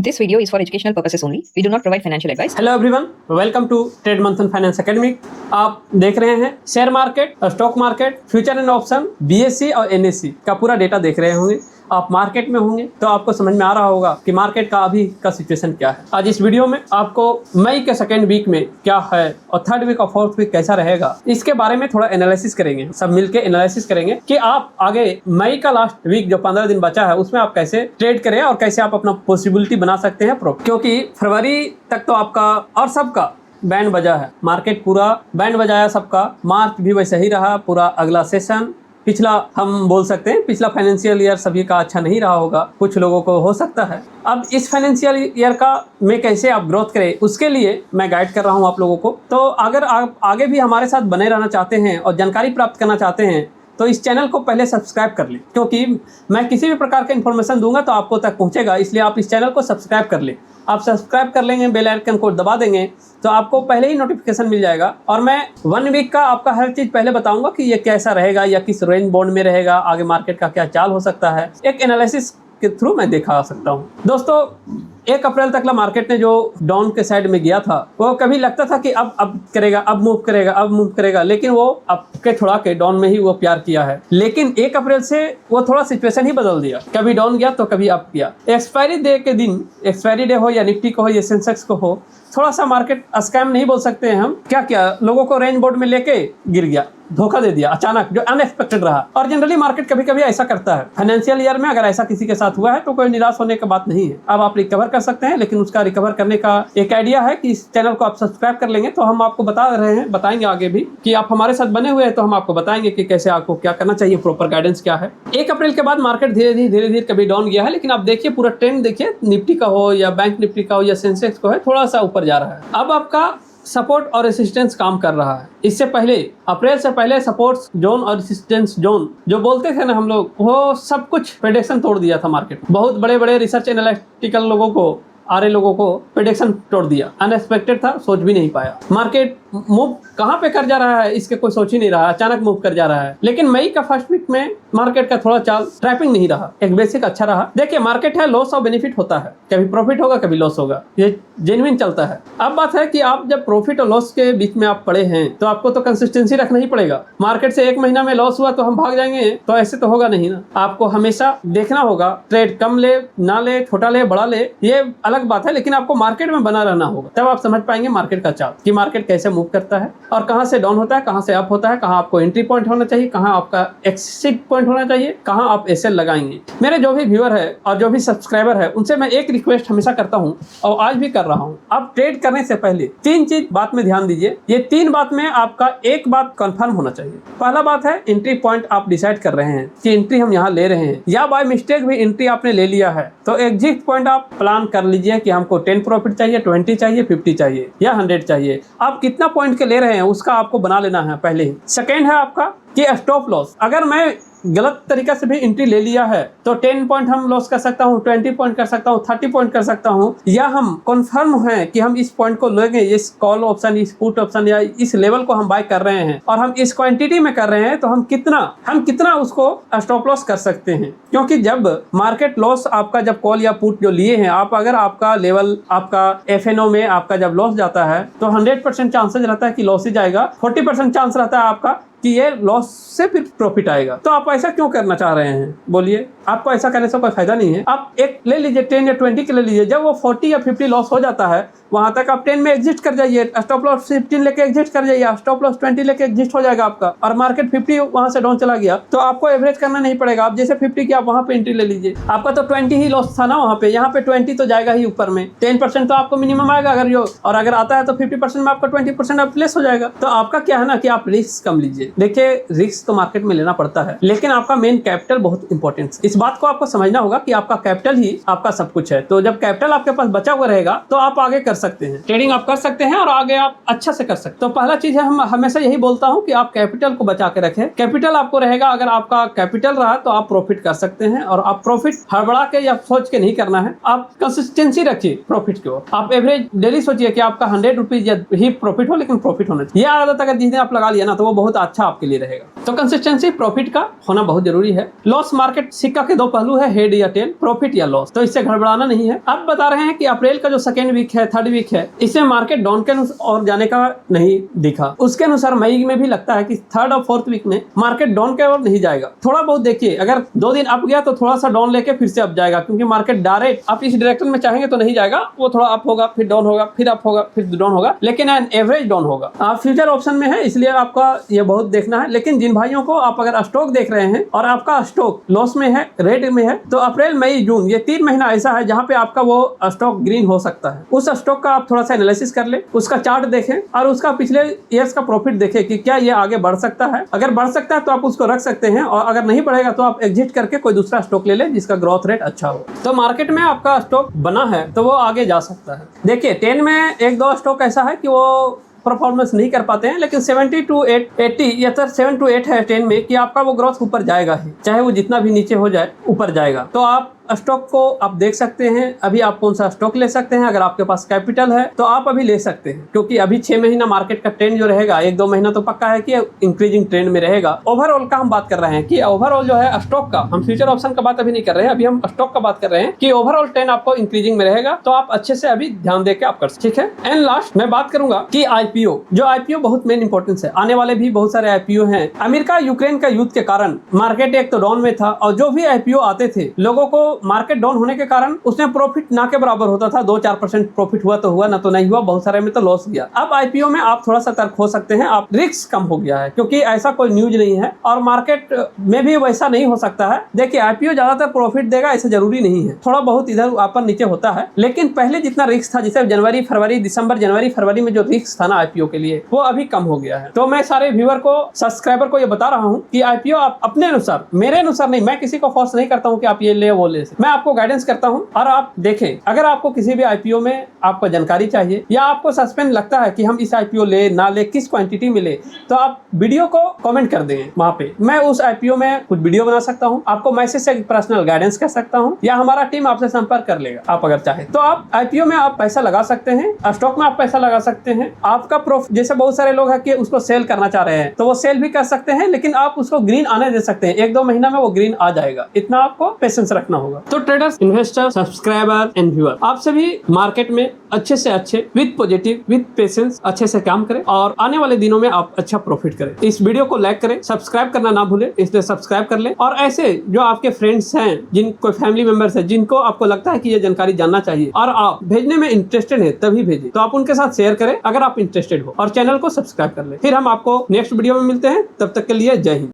This video is for educational purposes only. We do not provide financial advice. Hello everyone, welcome to trade Manthan finance academy. आप देख रहे हैं share market, stock market, future and option, BSC और NSC का पूरा data देख रहे होंगे। आप मार्केट में होंगे तो आपको समझ में आ रहा होगा कि मार्केट का अभी का सिचुएशन क्या है। आज इस वीडियो में आपको मई के सेकेंड वीक में क्या है और थर्ड वीक और फोर्थ वीक कैसा रहेगा, इसके बारे में थोड़ा एनालिसिस करेंगे। सब मिलके एनालिसिस करेंगे कि आप आगे मई का लास्ट वीक जो 15 दिन बचा है उसमें आप कैसे ट्रेड करें और कैसे आप अपना पॉसिबिलिटी बना सकते हैं। क्योंकि फरवरी तक तो आपका और सबका बैंड बजा है, मार्केट पूरा बैंड बजाया सबका। मार्च भी वैसे ही रहा, पूरा अगला सेशन पिछला हम बोल सकते हैं पिछला फाइनेंशियल ईयर सभी का अच्छा नहीं रहा होगा, कुछ लोगों को हो सकता है। अब इस फाइनेंशियल ईयर का में कैसे आप ग्रोथ करें उसके लिए मैं गाइड कर रहा हूं आप लोगों को। तो अगर आप आगे भी हमारे साथ बने रहना चाहते हैं और जानकारी प्राप्त करना चाहते हैं तो इस चैनल को पहले सब्सक्राइब कर लें, क्योंकि मैं किसी भी प्रकार का इन्फॉर्मेशन दूंगा तो आपको तक पहुंचेगा। इसलिए आप इस चैनल को सब्सक्राइब कर लें। आप सब्सक्राइब कर लेंगे, बेल आइकन को दबा देंगे तो आपको पहले ही नोटिफिकेशन मिल जाएगा। और मैं 1 वीक का आपका हर चीज़ पहले बताऊंगा कि ये कैसा रहेगा या किस रेंज बॉन्ड में रहेगा, आगे मार्केट का क्या चाल हो सकता है, एक एनालिसिस के थ्रू मैं दिखा सकता हूँ। दोस्तों 1 अप्रैल तक मार्केट ने जो डाउन के साइड में गया था वो कभी लगता था कि अब करेगा, अब मूव करेगा, अब मूव करेगा, लेकिन वो अप के थोड़ा के डाउन में ही वो प्यार किया है। लेकिन 1 अप्रैल से वो थोड़ा सिचुएशन ही बदल दिया, कभी डाउन गया तो कभी अप किया। एक्सपायरी डे के दिन, एक्सपायरी डे हो या निफ्टी को हो या सेंसेक्स को हो, थोड़ा सा मार्केट स्कैम नहीं बोल सकते हैं हम। क्या किया, लोगों को रेंज बोर्ड में लेके गिर गया, धोखा दे दिया अचानक, जो अनएक्सपेक्टेड रहा। और जनरली मार्केट कभी कभी ऐसा करता है। फाइनेंशियल ईयर में अगर ऐसा किसी के साथ हुआ है तो कोई निराश होने की बात नहीं है। अब आप रिकवर कर सकते हैं, लेकिन उसका रिकवर करने का एक आइडिया है कि इस चैनल को आप सब्सक्राइब कर लेंगे तो हम आपको बता रहे हैं, बताएंगे आगे भी कि आप हमारे साथ बने हुए हैं तो हम आपको बताएंगे कि कैसे आपको क्या करना चाहिए, प्रॉपर गाइडेंस क्या है। 1 अप्रैल के बाद मार्केट धीरे धीरे कभी डाउन गया है, लेकिन आप देखिए पूरा ट्रेंड देखिए, निफ्टी का हो या बैंक निफ्टी का हो या सेंसेक्स को है, थोड़ा सा ऊपर जा रहा है। अब आपका सपोर्ट और रेसिस्टेंस काम कर रहा है। इससे पहले अप्रैल से पहले सपोर्ट जोन और रेसिस्टेंस जोन जो बोलते थे ना हम लोग, वो सब कुछ प्रेडिक्शन तोड़ दिया था मार्केट। बहुत बड़े बड़े रिसर्च एनालिटिकल लोगों को, आरए लोगों को प्रेडिक्शन तोड़ दिया। अनएक्सपेक्टेड था, सोच भी नहीं पाया। मार्केट मूव कहाँ पे कर जा रहा है इसके कोई सोच ही नहीं रहा, अचानक मूव कर जा रहा है। लेकिन मई का फर्स्ट वीक में मार्केट का थोड़ा चाल ट्रैपिंग नहीं रहा, एक बेसिक अच्छा रहा। देखिए मार्केट है, लॉस और बेनिफिट होता है, कभी प्रॉफिट होगा कभी लॉस होगा, ये जेन्युइन चलता है। अब बात है कि आप जब प्रॉफिट और लॉस के बीच में आप पड़े हैं तो आपको तो कंसिस्टेंसी रखना ही पड़ेगा। मार्केट से 1 महीना में लॉस हुआ तो हम भाग जाएंगे, तो ऐसे तो होगा नहीं ना। आपको हमेशा देखना होगा, ट्रेड कम ले ना ले, छोटा ले बड़ा ले, ये अलग बात है, लेकिन आपको मार्केट में बना रहना होगा। तब आप समझ पाएंगे मार्केट का चाल कि मार्केट कैसे मूव करता है और कहां से डाउन होता है, कहां से अप होता है, कहां आपको एंट्री पॉइंट होना चाहिए, कहां आपका एक्सिट पॉइंट होना चाहिए, कहां आप एसएल लगाएंगे। मेरे जो भी व्यूअर है और जो भी सब्सक्राइबर है उनसे मैं एक रिक्वेस्ट हमेशा करता हूं और आज भी कर रहा हूं। आप ट्रेड करने से पहले 3 चीज बात में ध्यान दीजिए। ये 3 बात में आपका एक बात कंफर्म होना चाहिए। पहला बात है एंट्री पॉइंट आप डिसाइड कर रहे हैं कि एंट्री हम यहाँ ले रहे हैं, या बाय मिस्टेक भी एंट्री आपने ले लिया है तो एग्जिट पॉइंट आप प्लान कर लीजिए कि हमको 10 प्रॉफिट चाहिए, 20 चाहिए, 50 चाहिए या 100 चाहिए। आप कितना पॉइंट के ले रहे हैं उसका आपको बना लेना है पहले ही। सेकेंड है आपका कि स्टॉप लॉस। अगर मैं गलत तरीके से भी एंट्री ले लिया है तो 10 पॉइंट हम लॉस कर सकता हूँ, 20 पॉइंट कर सकता हूँ, 30 पॉइंट कर सकता हूँ, या हम कंफर्म हैं कि हम इस पॉइंट को लेंगे, इस कॉल ऑप्शन, इस पुट ऑप्शन या इस लेवल को हम बाय कर रहे हैं और हम इस क्वांटिटी में कर रहे हैं तो हम कितना उसको स्टॉप लॉस कर सकते हैं। क्योंकि जब मार्केट लॉस आपका, जब कॉल या पुट जो लिए हैं आप, अगर आपका लेवल आपका एफएनओ में आपका जब लॉस जाता है तो 100% चांसेस रहता है कि लॉस ही जाएगा, 40% चांस रहता है आपका कि ये लॉस से फिर प्रॉफिट आएगा। तो आप ऐसा क्यों करना चाह रहे हैं बोलिए? आपको ऐसा करने से कोई फायदा नहीं है। आप एक ले लीजिए, 10 या 20 के ले लीजिए, जब वो 40 या 50 लॉस हो जाता है वहां तक आप 10 में एग्जिट कर जाइए, स्टॉप लॉस 15 लेके एग्जिट कर जाइए, स्टॉप लॉस 20 लेके एग्जिट हो जाएगा आपका। और मार्केट 50 वहां से डाउन चला गया तो आपको एवरेज करना नहीं पड़ेगा। आप जैसे 50 की आप वहां पे एंट्री ले लीजिए, आपका तो 20 ही लॉस था ना वहां पे, यहाँ पे 20 तो जाएगा ही ऊपर में, 10% तो आपको मिनिमम आएगा अगर जो, और अगर आता है तो 50% में आपका 20% आप लेस हो जाएगा। तो आपका क्या है ना कि आप रिस्क कम लीजिए। देखिए रिस्क तो मार्केट में लेना पड़ता है, लेकिन आपका मेन कैपिटल बहुत इंपॉर्टेंट है। इस बात को आपको समझना होगा कि आपका कैपिटल ही आपका सब कुछ है। तो जब कैपिटल आपके पास बचा हुआ रहेगा तो आप आगे कर सकते हैं, ट्रेडिंग आप कर सकते हैं और आगे आप अच्छा से कर सकते हैं। तो पहला चीज है, हम हमेशा यही बोलता हूं कि आप कैपिटल को बचा के रखें। कैपिटल आपको रहेगा, अगर आपका कैपिटल रहा तो आप प्रॉफिट कर सकते हैं, और आप प्रॉफिट हड़बड़ा के या सोच के नहीं करना है, आप कंसिस्टेंसी रखिए प्रॉफिट की ओर। आप एवरेज डेली सोचिए कि आपका 100 रुपीज ही प्रॉफिट हो, लेकिन प्रॉफिट होना चाहिए। यह आदत अगर जिस दिन आप लगा लिया ना, तो वो बहुत अच्छा आपके लिए रहेगा। तो कंसिस्टेंसी प्रॉफिट का होना बहुत जरूरी है। लॉस मार्केट सिक्का के दो पहलू है, हेड या टेल, प्रॉफिट या लॉस, तो इससे गड़बड़ाना नहीं है। आप बता रहे हैं कि अप्रैल का जो सेकेंड वीक है, थर्ड वीक है, इसमें मार्केट डाउन के और जाने का नहीं दिखा। उसके अनुसार मई में भी लगता है कि थर्ड और फोर्थ वीक में मार्केट डाउन के ओर नहीं जाएगा। थोड़ा बहुत देखिए, अगर 2 दिन अप गया तो थोड़ा सा डाउन लेके फिर से अप जाएगा, क्योंकि मार्केट डायरेक्ट आप इस डायरेक्शन में चाहेंगे तो नहीं जाएगा, वो थोड़ा अप होगा, फिर डाउन होगा, फिर अप होगा, फिर डाउन होगा, लेकिन एन एवरेज डाउन होगा। आप फ्यूचर ऑप्शन में है, इसलिए आपका ये बहुत देखना है। लेकिन जिन भाइयों को आप अगर स्टॉक देख रहे हैं और आपका स्टॉक लॉस में है, रेड में है, तो अप्रैल मई जून ये 3 महीना ऐसा है जहां पे आपका वो स्टॉक ग्रीन हो सकता है। उस स्टॉक का आप थोड़ा सा एनालिसिस कर ले, उसका चार्ट देखें और उसका पिछले ईयर्स का प्रॉफिट देखें कि क्या ये आगे बढ़ सकता है। अगर बढ़ सकता है तो आप उसको रख सकते हैं, और अगर नहीं बढ़ेगा तो आप एग्जिट करके कोई दूसरा स्टॉक ले लें जिसका ग्रोथ रेट अच्छा हो। तो मार्केट में आपका स्टॉक बना है तो वो आगे जा सकता है। देखिए 10 में 1-2 स्टॉक ऐसा है कि वो परफॉर्मेंस नहीं कर पाते हैं, लेकिन 70 to 80 या 7 to 8 है 10 में कि आपका वो ग्रोथ ऊपर जाएगा ही, चाहे वो जितना भी नीचे हो जाए ऊपर जाएगा। तो आप स्टॉक को आप देख सकते हैं। अभी आप कौन सा स्टॉक ले सकते हैं, अगर आपके पास कैपिटल है तो आप अभी ले सकते हैं, क्योंकि अभी 6 महीना मार्केट का ट्रेंड जो रहेगा, 1-2 महीना तो पक्का है कि इंक्रीजिंग ट्रेंड में रहेगा। ओवरऑल का हम बात कर रहे हैं कि ओवरऑल जो है स्टॉक का, हम फ्यूचर ऑप्शन का बात अभी नहीं कर रहे हैं, अभी हम स्टॉक का बात कर रहे हैं कि ओवरऑल ट्रेंड आपको इंक्रीजिंग में रहेगा। तो आप अच्छे से अभी ध्यान देकर आप कर सकते, ठीक है। एंड लास्ट मैं बात करूंगा कि आईपीओ, जो आईपीओ बहुत मेन इंपॉर्टेंस है। आने वाले भी बहुत सारे आईपीओ हैं। अमेरिका यूक्रेन का युद्ध के कारण मार्केट एक तो डाउन में था, और जो भी आईपीओ आते थे, लोगों को मार्केट डाउन होने के कारण उसमें प्रॉफिट ना के बराबर होता था। 2-4% प्रॉफिट हुआ तो हुआ, ना तो नहीं हुआ, बहुत सारे में तो लॉस गया। अब आईपीओ में आप थोड़ा सा तर्क हो सकते हैं, आप रिस्क कम हो गया है, क्योंकि ऐसा कोई न्यूज नहीं है, और मार्केट में भी वैसा नहीं हो सकता है। देखिए आईपीओ ज्यादातर प्रॉफिट देगा ऐसा जरूरी नहीं है, थोड़ा बहुत इधर ऊपर नीचे होता है, लेकिन पहले जितना रिस्क था, जैसे जनवरी फरवरी दिसंबर जनवरी फरवरी में जो रिस्क था ना आईपीओ के लिए, वो अभी कम हो गया है। तो मैं सारे व्यूअर को, सब्सक्राइबर को ये बता रहा हूँ कि आईपीओ आप अपने अनुसार, मेरे अनुसार नहीं, मैं किसी को फोर्स नहीं करता हूँ कि आप ये ले वो ले, मैं आपको गाइडेंस करता हूं। और आप देखें, अगर आपको किसी भी आईपीओ में आपको जानकारी चाहिए, या आपको सस्पेंस लगता है कि हम इस आईपीओ ले ना ले, किस क्वांटिटी में ले, तो आप वीडियो को कमेंट कर देंगे, वहां पे मैं उस आईपीओ में कुछ वीडियो बना सकता हूं, आपको मैसेज से पर्सनल गाइडेंस कर सकता हूं, या हमारा टीम आपसे संपर्क कर लेगा। आप अगर चाहे तो आप आईपीओ में आप पैसा लगा सकते हैं, स्टॉक में आप पैसा लगा सकते हैं। आपका जैसे बहुत सारे लोग हैं कि उसको सेल करना चाह रहे हैं, तो वो सेल भी कर सकते हैं, लेकिन आप उसको ग्रीन आने दे सकते हैं। 1-2 महीना में वो ग्रीन आ जाएगा, इतना आपको पेशेंस रखना होगा। तो traders, investor, subscriber and viewer, आप सभी मार्केट में अच्छे से अच्छे, विद पॉजिटिव, विद पेशेंस अच्छे से काम करें, और आने वाले दिनों में आप अच्छा प्रॉफिट करें। इस वीडियो को लाइक करें, सब्सक्राइब करना ना भूलें, इसलिए सब्सक्राइब कर लें। और ऐसे जो आपके फ्रेंड्स हैं, जिन कोई फैमिली मेंबर्स हैं, जिनको आपको लगता है कि ये जानकारी जानना चाहिए और आप भेजने में इंटरेस्टेड है, तभी भेजें। तो आप उनके साथ शेयर करें अगर आप इंटरेस्टेड हो, और चैनल को सब्सक्राइब कर लें। फिर हम आपको नेक्स्ट वीडियो में मिलते हैं, तब तक के लिए जय हिंद।